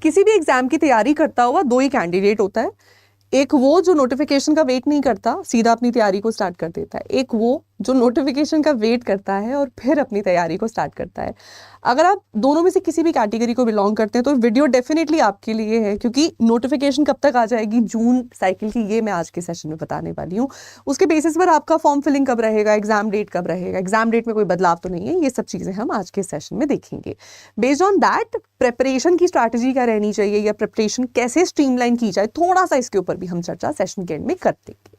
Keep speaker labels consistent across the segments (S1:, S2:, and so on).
S1: किसी भी एग्जाम की तैयारी करता हुआ दो ही कैंडिडेट होता है, एक वो जो नोटिफिकेशन का वेट नहीं करता, सीधा अपनी तैयारी को स्टार्ट कर देता है, एक वो जो नोटिफिकेशन का वेट करता है और फिर अपनी तैयारी को स्टार्ट करता है। अगर आप दोनों में से किसी भी कैटेगरी को बिलोंग करते हैं तो वीडियो डेफिनेटली आपके लिए है, क्योंकि नोटिफिकेशन कब तक आ जाएगी जून साइकिल की, ये मैं आज के सेशन में बताने वाली हूँ। उसके बेसिस पर आपका फॉर्म फिलिंग कब रहेगा, एग्जाम डेट कब रहेगा, एग्जाम डेट में कोई बदलाव तो नहीं है, ये सब चीज़ें हम आज के सेशन में देखेंगे। बेस्ड ऑन दैट प्रेपरेशन की स्ट्रैटेजी क्या रहनी चाहिए या प्रिपरेशन कैसे स्ट्रीमलाइन की जाए, थोड़ा सा इसके ऊपर भी हम चर्चा सेशन के एंड में कर देंगे।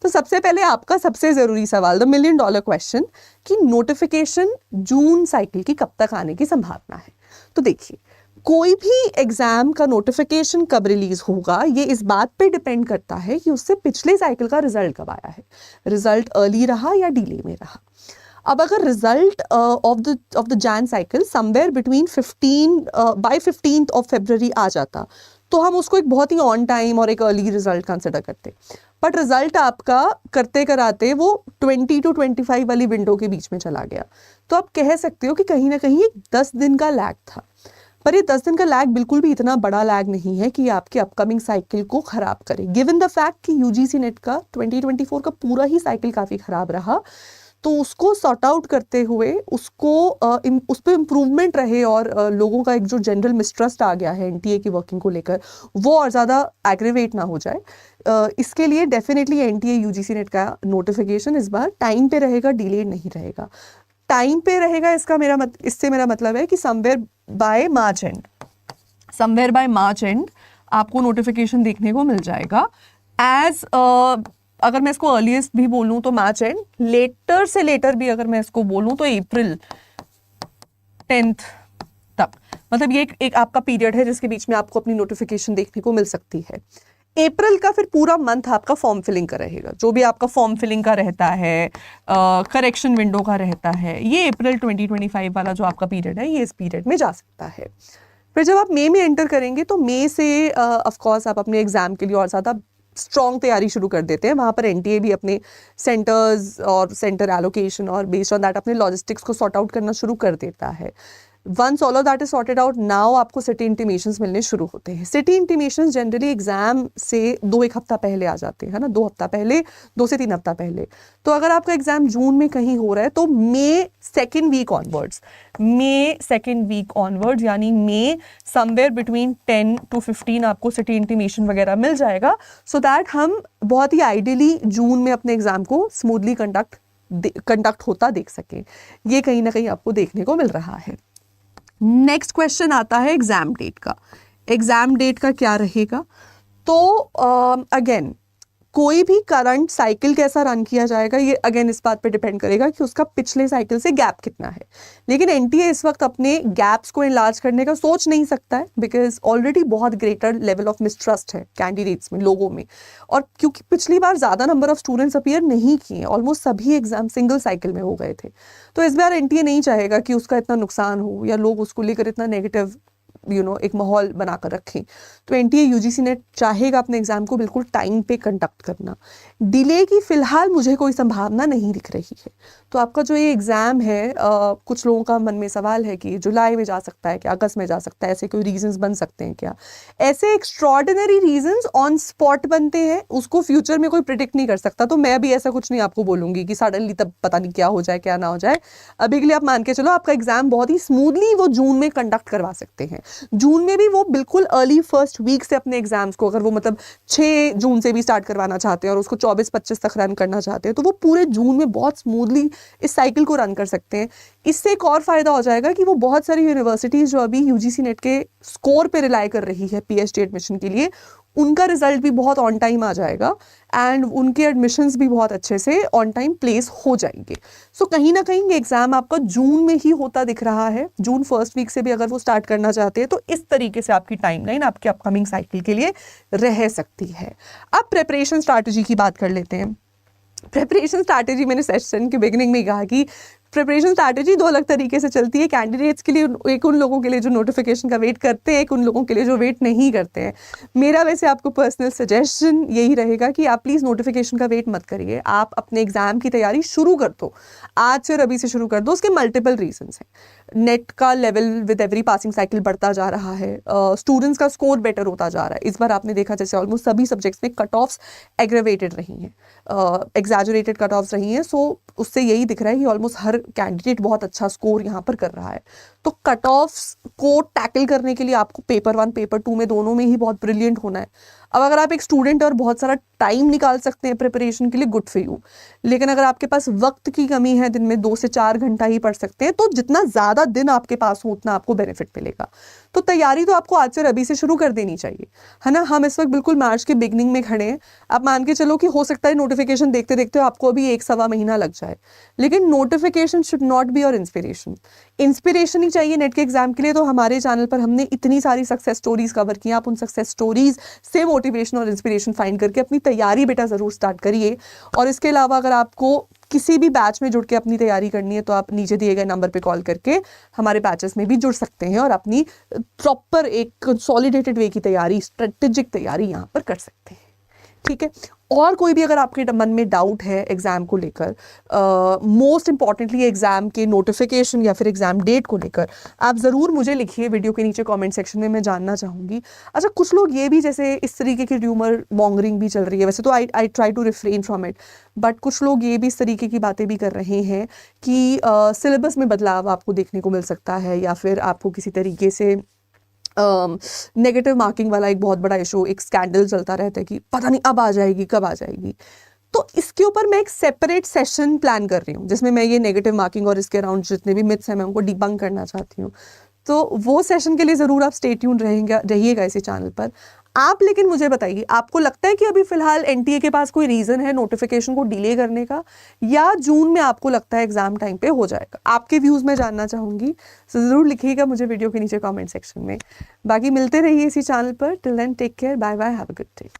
S1: तो सबसे पहले आपका सबसे जरूरी सवाल, द $1 million क्वेश्चन, कि नोटिफिकेशन जून साइकिल की कब तक आने की संभावना है। तो देखिए, कोई भी एग्जाम का नोटिफिकेशन कब रिलीज होगा ये इस बात पे डिपेंड करता है कि उससे पिछले साइकिल का रिजल्ट कब आया है, रिजल्ट अर्ली रहा या डिले में रहा। अब अगर result of the Jain cycle somewhere between 15th of February आ जाता तो हम उसको एक बहुत ही ऑन टाइम और एक अर्ली रिजल्ट कंसिडर करते। बट रिजल्ट आपका करते कराते वो 20 to 25 वाली विंडो के बीच में चला गया, तो आप कह सकते हो कि कहीं ना कहीं एक 10 दिन का लैग था। पर ये 10 दिन का लैग बिल्कुल भी इतना बड़ा लैग नहीं है कि आपके अपकमिंग साइकिल को खराब करे, गिवन द फैक्ट कि यूजीसी नेट का 2024 का पूरा ही साइकिल काफ़ी खराब रहा। तो उसको सॉर्ट आउट करते हुए उसको उस पर इम्प्रूवमेंट रहे और लोगों का एक जो जनरल मिसट्रस्ट आ गया है एनटीए की वर्किंग को लेकर, वो और ज़्यादा एग्रीवेट ना हो जाए, इसके लिए डेफिनेटली एनटीए यूजीसी नेट का नोटिफिकेशन इस बार टाइम पे रहेगा, डिले नहीं रहेगा। टाइम पे रहेगा इससे मेरा मतलब है कि समवेयर बाय मार्च एंड आपको नोटिफिकेशन देखने को मिल जाएगा। अगर मैं इसको अर्लीस्ट भी बोलूं तो मार्च एंड, लेटर से लेटर भी अगर मैं इसको बोलूं तो अप्रैल 10th तक, मतलब ये एक आपका पीरियड है जिसके बीच में आपको अपनी नोटिफिकेशन देखने को मिल सकती है। अप्रैल का फिर पूरा मंथ आपका फॉर्म फिलिंग का रहेगा, जो भी आपका फॉर्म फिलिंग का रहता है, करेक्शन विंडो का रहता है, ये अप्रैल 2025 वाला जो आपका पीरियड है ये इस पीरियड में जा सकता है। फिर जब आप मई में एंटर करेंगे तो मई से ऑफकोर्स आप अपने एग्जाम के लिए और ज़्यादा स्ट्रॉन्ग तैयारी शुरू कर देते हैं। वहाँ पर एनटीए भी अपने सेंटर्स और सेंटर एलोकेशन और बेस्ड ऑन दैट अपने लॉजिस्टिक्स को सॉर्ट आउट करना शुरू कर देता है। Once all of that is sorted out, now आपको सिटी इंटीमेशंस मिलने शुरू होते हैं। सिटी इंटीमेशंस जनरली एग्जाम से 2-1 हफ्ता पहले आ जाते हैं, है ना, 2 हफ्ता पहले, 2 से 3 हफ्ता पहले। तो अगर आपका एग्जाम जून में कहीं हो रहा है तो मई सेकेंड वीक ऑनवर्ड्स यानी मई समवेयर बिटवीन 10 to 15 आपको सिटी इंटीमेशन वगैरह मिल जाएगा, सो दैट हम बहुत ही आइडियली जून में अपने एग्जाम को स्मूथली कंडक्ट होता देख सकें। ये कहीं ना कहीं आपको देखने को मिल रहा है। नेक्स्ट क्वेश्चन आता है एग्जाम डेट का। एग्जाम डेट का क्या रहेगा? तो अगेन कोई भी करंट साइकिल कैसा रन किया जाएगा ये अगेन इस बात पे डिपेंड करेगा कि उसका पिछले साइकिल से गैप कितना है। लेकिन एनटीए इस वक्त अपने गैप्स को इनलार्ज करने का सोच नहीं सकता है, बिकॉज ऑलरेडी बहुत ग्रेटर लेवल ऑफ मिसट्रस्ट है कैंडिडेट्स में, लोगों में। और क्योंकि पिछली बार ज़्यादा नंबर ऑफ स्टूडेंट्स अपीयर नहीं किए, ऑलमोस्ट सभी एग्जाम सिंगल साइकिल में हो गए थे, तो इस बार एनटीए नहीं चाहेगा कि उसका इतना नुकसान हो या लोग उसको लेकर इतना नेगेटिव एक माहौल बनाकर रखें। तो एनटीए यूजीसी नेट चाहेगा अपने एग्जाम को बिल्कुल टाइम पे कंडक्ट करना। डिले की फिलहाल मुझे कोई संभावना नहीं दिख रही है। तो आपका जो ये एग्जाम है, कुछ लोगों का मन में सवाल है कि जुलाई में जा सकता है क्या, अगस्त में जा सकता है, ऐसे कोई रीजंस बन सकते हैं क्या? ऐसे एक्स्ट्रॉर्डिनरी रीजंस ऑन स्पॉट बनते हैं, उसको फ्यूचर में कोई प्रिडिक्ट नहीं कर सकता। तो मैं भी ऐसा कुछ नहीं आपको बोलूंगी कि सडनली तब पता नहीं क्या हो जाए क्या ना हो जाए। अभी के लिए आप मान के चलो आपका एग्जाम बहुत ही स्मूथली वो जून में कंडक्ट करवा सकते हैं। जून में भी वो बिल्कुल अर्ली फर्स्ट वीक से अपने एग्जाम्स को, अगर वो मतलब 6 जून से भी स्टार्ट करवाना चाहते हैं और उसको 24-25 तक रन करना चाहते हैं, तो वो पूरे जून में बहुत स्मूथली इस साइकिल को रन कर सकते हैं। इससे एक और फायदा हो जाएगा कि वो बहुत सारी यूनिवर्सिटीज जो अभी यूजीसी नेट के स्कोर पे रिलाई कर रही है पीएचडी एडमिशन के लिए, उनका रिजल्ट भी बहुत ऑन टाइम आ जाएगा एंड उनके एडमिशन्स भी बहुत अच्छे से ऑन टाइम प्लेस हो जाएंगे। सो कहीं ना कहीं ये एग्जाम आपका जून में ही होता दिख रहा है। जून फर्स्ट वीक से भी अगर वो स्टार्ट करना चाहते हैं तो इस तरीके से आपकी टाइमलाइन आपके अपकमिंग साइकिल के लिए रह सकती है। अब प्रेपरेशन स्ट्रैटेजी की बात कर लेते हैं। प्रेपरेशन स्ट्रैटेजी, मैंने सेशन के बिगिनिंग में कहा कि प्रिपरेशन स्ट्रैटेजी 2 अलग तरीके से चलती है कैंडिडेट्स के लिए। एक उन लोगों के लिए जो नोटिफिकेशन का वेट करते हैं, एक उन लोगों के लिए जो वेट नहीं करते हैं। मेरा वैसे आपको पर्सनल सजेशन यही रहेगा कि आप प्लीज़ नोटिफिकेशन का वेट मत करिए, आप अपने एग्जाम की तैयारी शुरू कर दो, आज से और अभी से शुरू कर दो। उसके मल्टीपल रीजंस हैं। नेट का level with every passing cycle बढ़ता जा रहा है, स्टूडेंट्स का स्कोर बेटर होता जा रहा है। इस बार आपने देखा जैसे ऑलमोस्ट सभी सब्जेक्ट्स में कट ऑफ्स एग्रेवेटेड रही हैं, एग्जैजरेटेड कट ऑफ्स रही हैं। सो उससे यही दिख रहा है कि ऑलमोस्ट हर कैंडिडेट बहुत अच्छा स्कोर यहाँ पर कर रहा है। तो कट ऑफ्स को टैकल करने के लिए आपको पेपर 1 पेपर 2 में दोनों में ही बहुत ब्रिलियंट होना है। अब अगर आप एक स्टूडेंट और बहुत सारा टाइम निकाल सकते हैं प्रिपरेशन के लिए, गुड फॉर यू। लेकिन अगर आपके पास वक्त की कमी है, दिन में 2 से 4 घंटा ही पढ़ सकते हैं, तो जितना ज़्यादा दिन आपके पास हो उतना आपको बेनिफिट मिलेगा। तो तैयारी तो आपको आज से अभी से शुरू कर देनी चाहिए, है ना। हम इस वक्त बिल्कुल मार्च के बिगनिंग में खड़े हैं। आप मान के चलो कि हो सकता है नोटिफिकेशन देखते देखते आपको अभी 1-1.25 महीना लग जाए, लेकिन notification should not be your inspiration. Inspiration ही चाहिए नेट के एग्जाम के लिए। तो हमारे चैनल पर हमने इतनी सारी सक्सेस स्टोरीज कवर की, आप उन सक्सेस स्टोरीज से मोटिवेशन और इंस्पिरेशन फाइंड करके अपनी तैयारी बेटा ज़रूर स्टार्ट करिए। और इसके अलावा अगर आपको किसी भी बैच में जुड़ के अपनी तैयारी करनी है तो आप नीचे दिए गए नंबर पे कॉल करके हमारे बैचेस में भी जुड़ सकते हैं और अपनी प्रॉपर एक कंसोलिडेटेड वे की तैयारी, स्ट्रेटेजिक तैयारी यहाँ पर कर सकते हैं। ठीक है। और कोई भी अगर आपके मन में डाउट है एग्ज़ाम को लेकर, मोस्ट इंपॉर्टेंटली एग्ज़ाम के नोटिफिकेशन या फिर एग्ज़ाम डेट को लेकर, आप ज़रूर मुझे लिखिए वीडियो के नीचे कमेंट सेक्शन में, मैं जानना चाहूँगी। अच्छा, कुछ लोग ये भी, जैसे इस तरीके की र्यूमर मॉन्गरिंग भी चल रही है, वैसे तो I try to refrain from it, but कुछ लोग ये भी इस तरीके की बातें भी कर रहे हैं कि सिलेबस में बदलाव आपको देखने को मिल सकता है, या फिर आपको किसी तरीके से नेगेटिव मार्किंग वाला एक बहुत बड़ा इशू, एक स्कैंडल चलता रहता है कि पता नहीं अब आ जाएगी, कब आ जाएगी। तो इसके ऊपर मैं एक सेपरेट सेशन प्लान कर रही हूँ जिसमें मैं ये नेगेटिव मार्किंग और इसके अराउंड जितने भी मिथ्स हैं मैं उनको डिबंक करना चाहती हूँ। तो वो सेशन के लिए ज़रूर आप स्टे ट्यून रहिएगा इसी चैनल पर। आप लेकिन मुझे बताइए, आपको लगता है कि अभी फिलहाल एनटीए के पास कोई रीज़न है नोटिफिकेशन को डिले करने का, या जून में आपको लगता है एग्जाम टाइम पे हो जाएगा? आपके व्यूज़ मैं जानना चाहूँगी, तो ज़रूर लिखिएगा मुझे वीडियो के नीचे कमेंट सेक्शन में। बाकी मिलते रहिए इसी चैनल पर। Till then take care, bye bye, have a good day.